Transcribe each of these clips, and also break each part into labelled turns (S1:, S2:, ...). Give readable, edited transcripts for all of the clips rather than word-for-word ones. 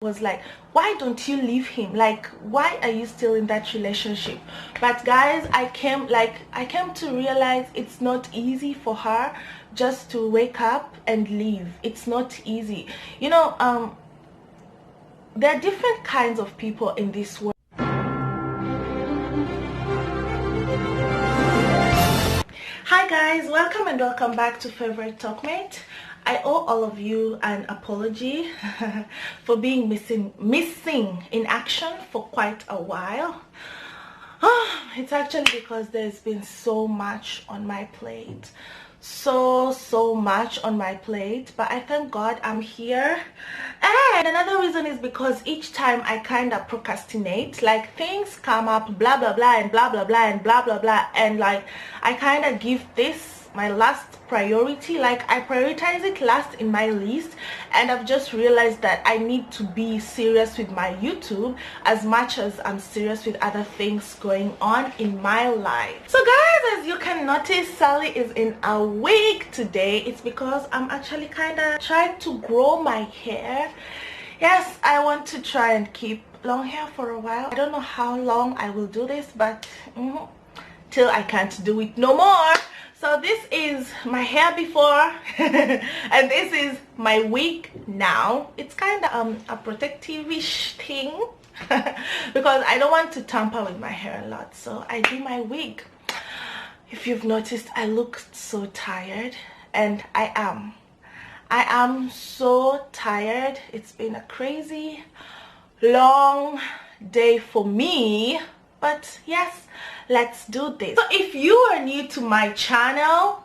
S1: was like, why don't you leave him? Like, why are you still in that relationship? But guys, I came to realize it's not easy for her just to wake up and leave. It's not easy, you know. There are different kinds of people in this world. Hi guys, welcome and welcome back to Favorite Talkmate. I owe all of you an apology for being missing in action for quite a while. It's actually because there's been so much on my plate, so much on my plate, but I thank God I'm here. And another reason is because each time I kind of procrastinate, like things come up, blah blah blah and blah blah blah and blah blah blah, and like I kind of give this my last priority. Like I prioritize it last in my list, and I've just realized that I need to be serious with my YouTube as much as I'm serious with other things going on in my life. So guys, as you can notice, Sally is in a wig today. It's because I'm actually kind of trying to grow my hair. Yes, I want to try and keep long hair for a while. I don't know how long I will do this, but till I can't do it no more. So this is my hair before and this is my wig now. It's kind of a protective-ish thing because I don't want to tamper with my hair a lot, so I do my wig. If you've noticed, I look so tired, and I am so tired. It's been a crazy long day for me, but yes, let's do this. So if you are new to my channel,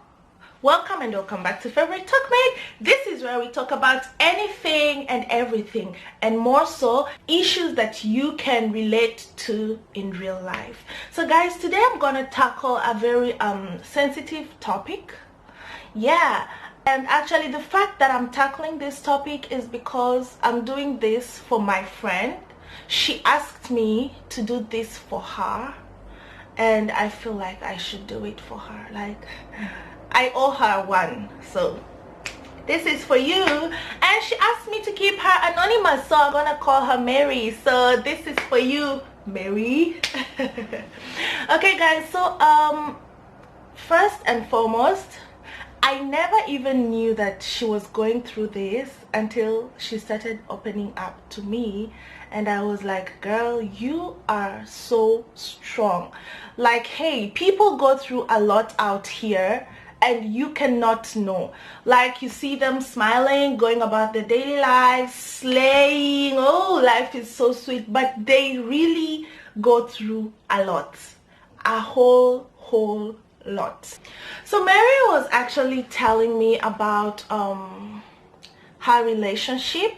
S1: welcome and welcome back to Favorite Talkmate. This is where we talk about anything and everything, and more so issues that you can relate to in real life. So guys, today I'm gonna tackle a very sensitive topic. Yeah, and actually the fact that I'm tackling this topic is because I'm doing this for my friend. She asked me to do this for her, and I feel like I should do it for her. Like, I owe her one, so this is for you. And she asked me to keep her anonymous, so I'm gonna call her Mary. So this is for you, Mary. Okay guys, so first and foremost, I never even knew that she was going through this until she started opening up to me, and I was like, girl, you are so strong. Like, hey, people go through a lot out here and you cannot know. Like, you see them smiling, going about their daily lives, slaying, oh, life is so sweet, but they really go through a lot, a whole lot. So Mary was actually telling me about her relationship.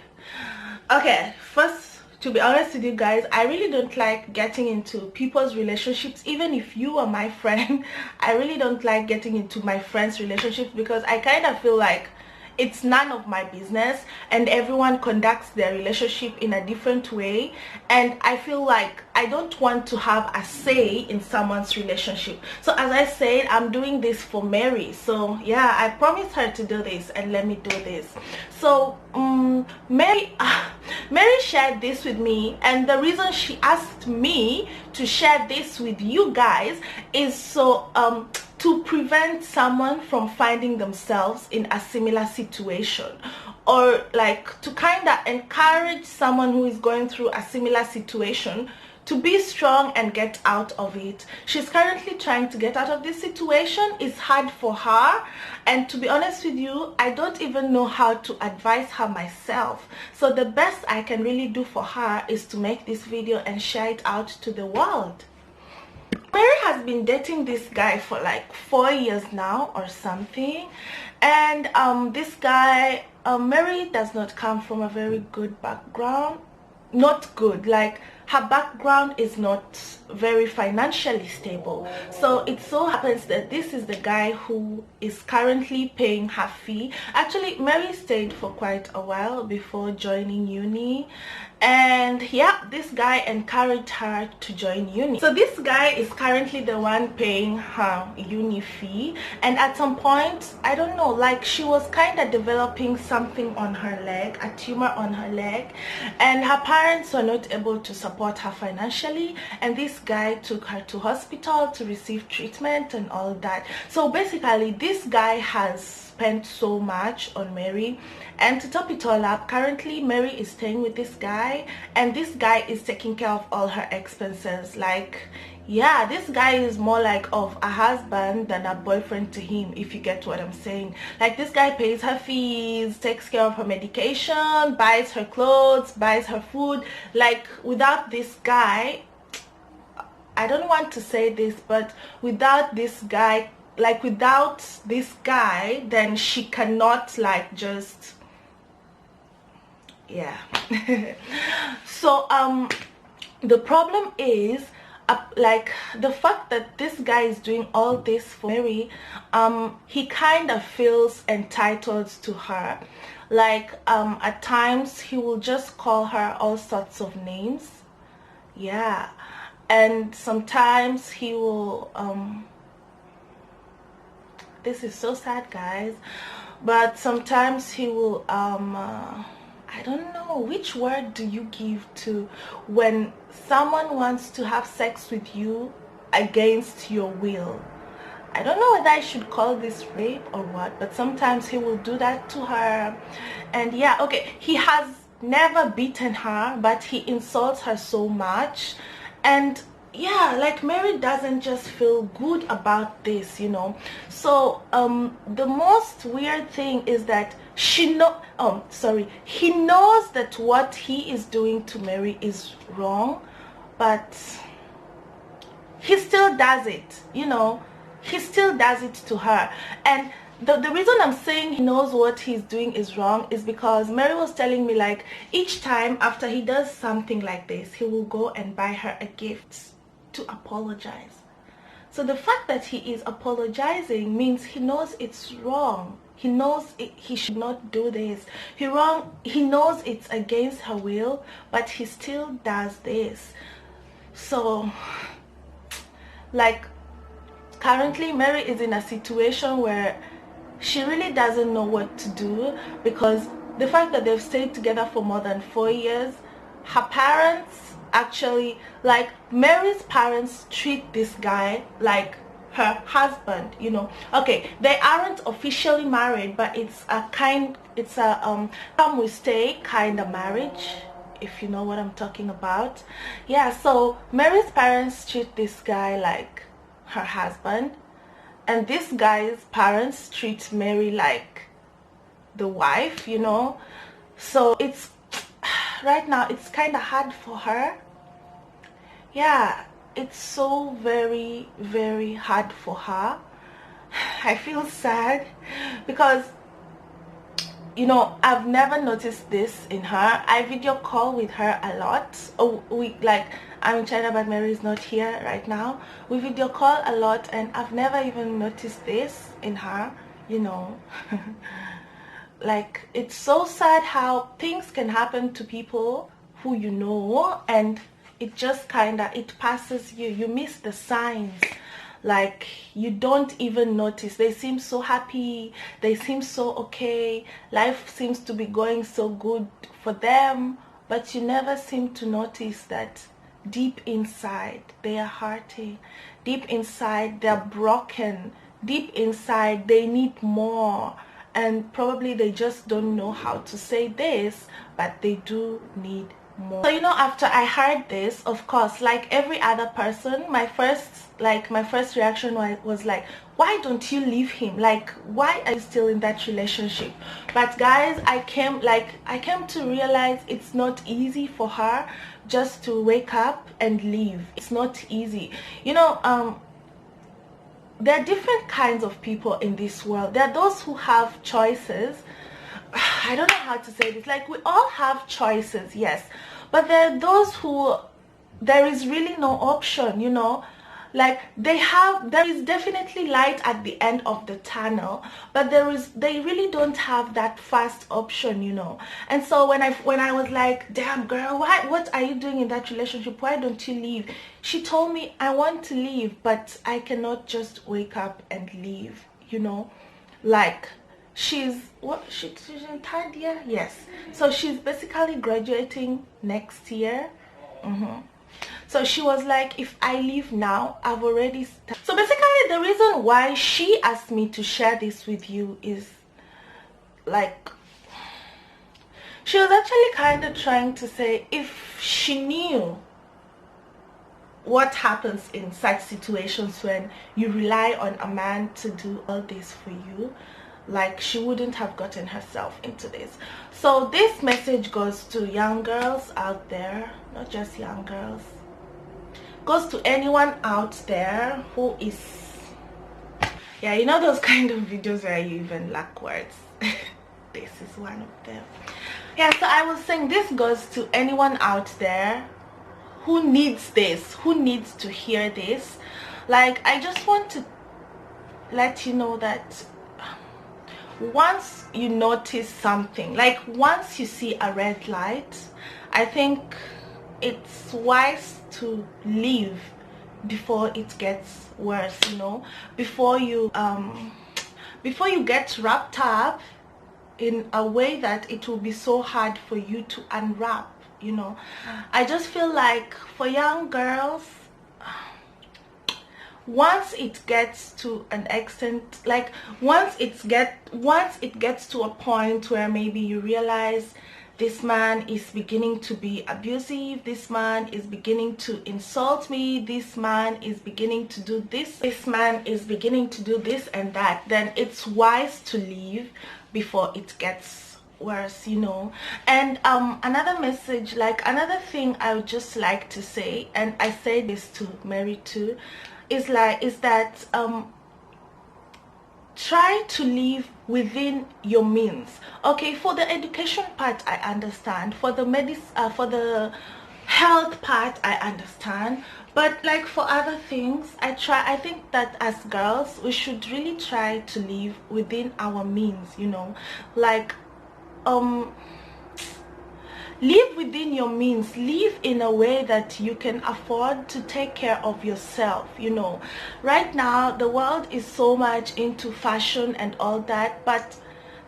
S1: Okay, first, to be honest with you guys, I really don't like getting into people's relationships. Even if you are my friend, I really don't like getting into my friends' relationships because I kind of feel like it's none of my business, and everyone conducts their relationship in a different way, and I feel like I don't want to have a say in someone's relationship. So as I said, I'm doing this for Mary. So yeah, I promised her to do this, and let me do this. So Mary shared this with me, and the reason she asked me to share this with you guys is so to prevent someone from finding themselves in a similar situation, or like to kind of encourage someone who is going through a similar situation to be strong and get out of it. She's currently trying to get out of this situation. It's hard for her, and to be honest with you, I don't even know how to advise her myself. So the best I can really do for her is to make this video and share it out to the world. Mary has been dating this guy for like 4 years now or something, and this guy, Mary does not come from a very good background. Not good, like her background is not very financially stable. So it so happens that this is the guy who is currently paying her fee. Actually, Mary stayed for quite a while before joining uni, And yeah, this guy encouraged her to join uni. So this guy is currently the one paying her uni fee, and at some point, I don't know, like she was kind of developing something on her leg, a tumor on her leg, and her parents were not able to support her financially, and this guy took her to hospital to receive treatment and all that. So basically this guy has spent so much on Mary, and to top it all up, currently Mary is staying with this guy, and this guy is taking care of all her expenses. Like, yeah, this guy is more like of a husband than a boyfriend to him, if you get what I'm saying. Like, this guy pays her fees, takes care of her medication, buys her clothes, buys her food. Like, without this guy, I don't want to say this, but without this guy, like without this guy, then she cannot like just, yeah. So the problem is like the fact that this guy is doing all this for Mary. He kind of feels entitled to her. Like at times he will just call her all sorts of names, yeah. And sometimes he will this is so sad, guys, but sometimes he will I don't know, which word do you give to when someone wants to have sex with you against your will? I don't know whether I should call this rape or what, but sometimes he will do that to her. And yeah, okay, he has never beaten her, but he insults her so much. And yeah, like Mary doesn't just feel good about this, you know. So the most weird thing is that he knows that what he is doing to Mary is wrong, but he still does it, you know. He still does it to her. And the reason I'm saying he knows what he's doing is wrong is because Mary was telling me, like, each time after he does something like this, he will go and buy her a gift to apologize. So the fact that he is apologizing means he knows it's wrong. He knows he should not do this. He knows it's against her will, but he still does this. So like currently Mary is in a situation where she really doesn't know what to do, because the fact that they've stayed together for more than 4 years, her parents actually, like Mary's parents treat this guy like her husband, you know. Okay, they aren't officially married, but it's a come we stay kind of marriage, if you know what I'm talking about. Yeah, so Mary's parents treat this guy like her husband, and this guy's parents treat Mary like the wife, you know. So it's right now it's kind of hard for her. Yeah, it's so very, very hard for her. I feel sad because, you know, I've never noticed this in her. I video call with her a lot. Oh, I'm in China, but Mary is not here right now. We video call a lot, and I've never even noticed this in her, you know. Like, it's so sad how things can happen to people who you know, and it just it passes you. You miss the signs. Like, you don't even notice. They seem so happy, they seem so okay, life seems to be going so good for them, but you never seem to notice that deep inside they are hurting, deep inside they're broken, deep inside they need more, and probably they just don't know how to say this, but they do need more. So, you know, after I heard this, of course, like every other person, my first reaction was like, why don't you leave him? Like, why are you still in that relationship? But guys, I came to realize it's not easy for her just to wake up and leave. It's not easy, you know. There are different kinds of people in this world. There are those who have choices. I don't know how to say this. Like, we all have choices, yes, but there are those who there is really no option, you know. Like there is definitely light at the end of the tunnel, but they really don't have that fast option, you know. And so when I was like, damn girl, what are you doing in that relationship, why don't you leave? She told me, I want to leave, but I cannot just wake up and leave, you know. Like, she's in third year, yes, so she's basically graduating next year. So she was like, if I leave now, I've already started. So basically the reason why she asked me to share this with you is like, she was actually kind of trying to say, if she knew what happens in such situations when you rely on a man to do all this for you, like, she wouldn't have gotten herself into this. So this message goes to young girls out there, not just young girls, goes to anyone out there who is, yeah, you know those kind of videos where you even lack words. This is one of them. Yeah, so I was saying this goes to anyone out there who needs this, who needs to hear this. Like, I just want to let you know that once you notice something, like once you see a red light, I think it's wise to leave before it gets worse, you know, before you get wrapped up in a way that it will be so hard for you to unwrap, you know. I just feel like for young girls, once it gets to an extent, like once it gets to a point where maybe you realize this man is beginning to be abusive, this man is beginning to insult me, this man is beginning to do this, this man is beginning to do this and that, then it's wise to leave before it gets worse, you know. And another message, like another thing I would just like to say, and I say this to Mary too, is that try to live within your means. Okay, for the education part I understand, for the health part I understand, but like for other things, I think that as girls we should really try to live within our means, you know. Like live within your means, live in a way that you can afford to take care of yourself, you know. Right now the world is so much into fashion and all that, but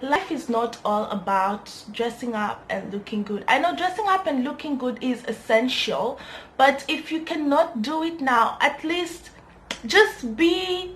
S1: life is not all about dressing up and looking good. I know dressing up and looking good is essential, but if you cannot do it now, at least just be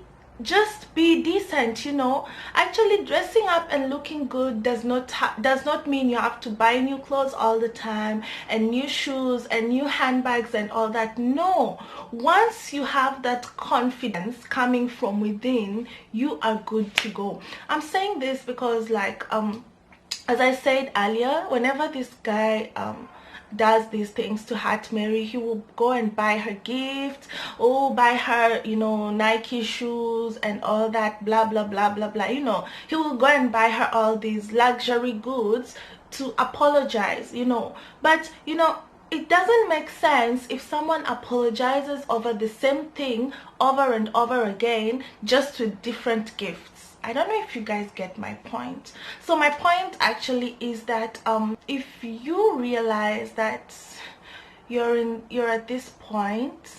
S1: decent, you know. Actually, dressing up and looking good does not mean you have to buy new clothes all the time and new shoes and new handbags and all that. No, once you have that confidence coming from within, you are good to go. I'm saying this because, like, as I said earlier, whenever this guy does these things to hurt Mary, he will go and buy her gifts, or buy her, you know, Nike shoes and all that, blah blah blah blah blah, you know. He will go and buy her all these luxury goods to apologize, you know. But you know, it doesn't make sense if someone apologizes over the same thing over and over again, just with different gifts. I don't know if you guys get my point. So my point actually is that if you realize that you're at this point,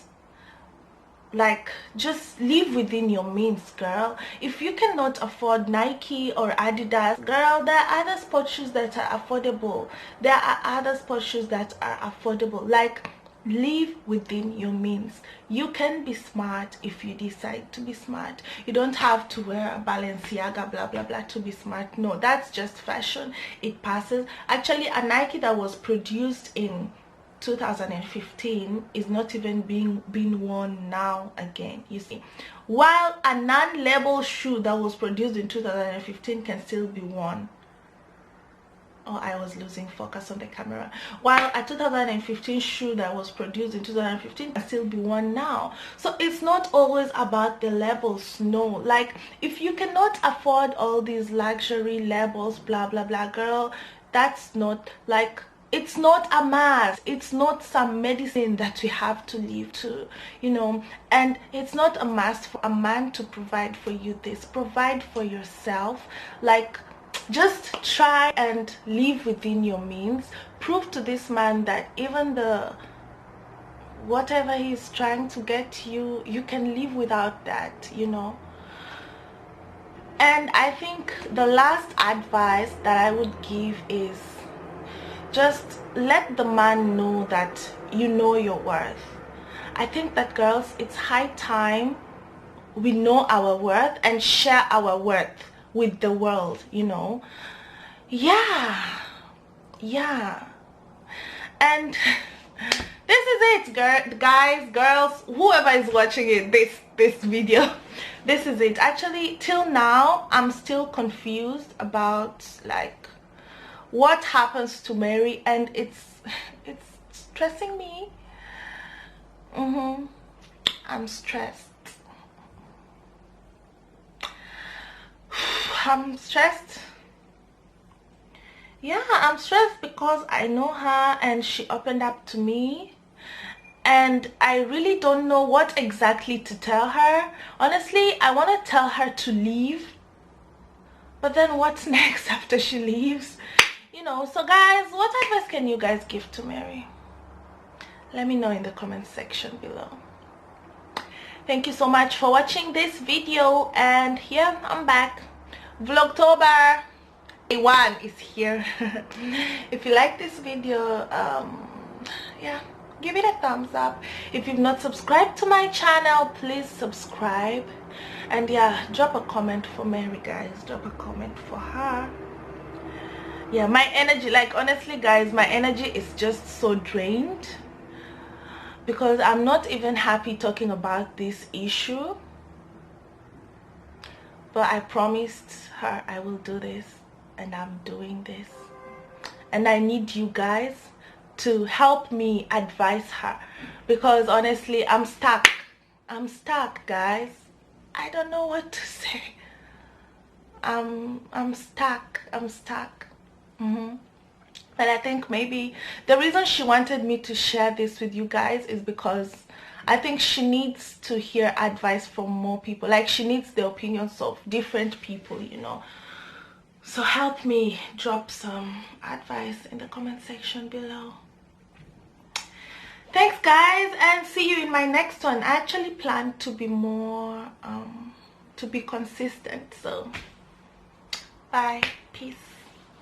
S1: like, just live within your means, girl. If you cannot afford Nike or Adidas, girl, there are other sports shoes that are affordable. There are other sports shoes that are affordable. Like, live within your means. You can be smart if you decide to be smart. You don't have to wear a Balenciaga blah blah blah to be smart. No, that's just fashion. It passes. Actually, a Nike that was produced in 2015 is not even being worn now again, you see, while a non-label shoe that was produced in 2015 can still be worn. Oh, I was losing focus on the camera. While a 2015 shoe that was produced in 2015 can still be worn now. So it's not always about the labels. No, like, if you cannot afford all these luxury labels blah blah blah, girl, that's not, like, it's not a must. It's not some medicine that we have to live to, you know. And it's not a must for a man to provide for you. This, provide for yourself. Like, just try and live within your means. Prove to this man that even the whatever he's trying to get you, you can live without that, you know. And I think the last advice that I would give is just let the man know that you know your worth. I think that, girls, it's high time we know our worth and share our worth with the world, you know. Yeah. And this is it, guys, girls, whoever is watching it, this video, this is it. Actually, till now, I'm still confused about like what happens to Mary, and it's stressing me. I'm stressed. I'm stressed. Yeah, I'm stressed because I know her and she opened up to me, and I really don't know what exactly to tell her. Honestly, I want to tell her to leave, but then what's next after she leaves, you know? So guys, what advice can you guys give to Mary? Let me know in the comment section below. Thank you so much for watching this video, and here I'm back. Vlogtober Day 1 is here. If you like this video, yeah, give it a thumbs up. If you've not subscribed to my channel, please subscribe. And yeah, drop a comment for Mary, guys. Drop a comment for her. Yeah, my energy, like, honestly guys, my energy is just so drained because I'm not even happy talking about this issue. But I promised her I will do this, and I'm doing this. And I need you guys to help me advise her, because honestly, I'm stuck. I'm stuck, guys. I don't know what to say. I'm stuck. But I think maybe the reason she wanted me to share this with you guys is because I think she needs to hear advice from more people. Like, she needs the opinions of different people, you know. So help me drop some advice in the comment section below. Thanks, guys, and see you in my next one. I actually plan to be more to be consistent. So bye, peace.